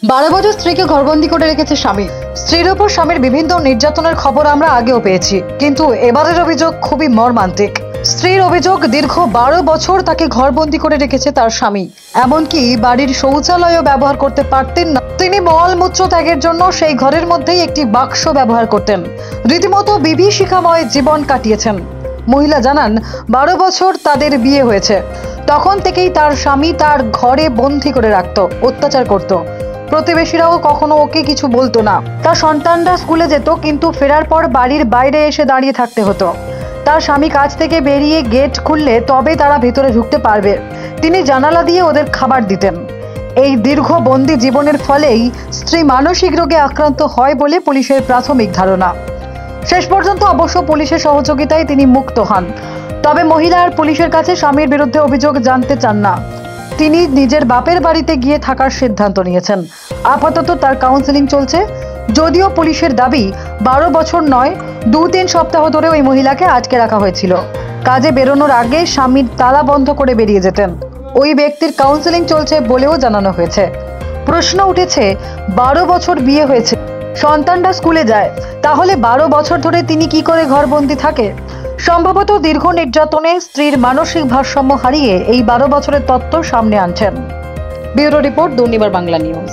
12 বছর স্ত্রীকে ঘরবন্দি করে রেখেছে স্বামী। স্ত্রীর উপর স্বামীর বিভিন্ন নির্যাতনের খবর আমরা আগেও পেয়েছি, কিন্তু এবারের অভিযোগ খুবই মর্মান্তিক। স্ত্রীর অভিযোগ, দীর্ঘ 12 বছর তাকে ঘরবন্দি করে রেখেছে তার স্বামী। এমনকি বাড়ির শৌচালয়ও ব্যবহার করতে পারতেন না তিনি। মলমূত্র ত্যাগের জন্য সেই ঘরের মধ্যেই একটি বাক্স ব্যবহার করতেন। রীতিমতো বিভীষিকাময় জীবন কাটিয়েছেন। মহিলা জানান, 12 বছর তাদের বিয়ে হয়েছে, তখন থেকেই তার স্বামী তার ঘরে বন্দি করে রাখত, অত্যাচার করত। প্রতিবেশীরাও কখনো ওকে কিছু বলতো না। তার সন্তানরা স্কুলে যেত, কিন্তু ফেরার পর বাড়ির বাইরে এসে দাঁড়িয়ে থাকতে হতো। তার স্বামী কাজ থেকে বেরিয়ে গেট খুললে তবে তারা ভেতরে ঢুকতে পারবে। তিনি জানালা দিয়ে ওদের খাবার দিতেন। এই দীর্ঘ বন্দি জীবনের ফলেই স্ত্রী মানসিক রোগে আক্রান্ত হয় বলে পুলিশের প্রাথমিক ধারণা। শেষ পর্যন্ত অবশ্য পুলিশের সহযোগিতায় তিনি মুক্ত হন। তবে মহিলা আর পুলিশের কাছে স্বামীর বিরুদ্ধে অভিযোগ জানতে চান না। তিনি নিজের বাপের বাড়িতে গিয়ে থাকার সিদ্ধান্ত নিয়েছেন। আপাতত তার কাউন্সেলিং চলছে। যদিও পুলিশের দাবি 12 বছর নয়, 2-3 সপ্তাহ ধরে ওই মহিলাকে আটকে রাখা হয়েছিল। কাজে বেরোনোর আগে স্বামীর তালা বন্ধ করে বেরিয়ে যেতেন। ওই ব্যক্তির কাউন্সেলিং চলছে বলেও জানানো হয়েছে। প্রশ্ন উঠেছে, 12 বছর বিয়ে হয়েছে, সন্তানরা স্কুলে যায়, তাহলে 12 বছর ধরে তিনি কি করে ঘরবন্দি থাকে? সম্ভবত দীর্ঘ নির্যাতনে স্ত্রীর মানসিক ভারসাম্য হারিয়ে এই 12 বছরের তত্ত্ব সামনে আনছেন। Bureau report, Durnibar Bangla news.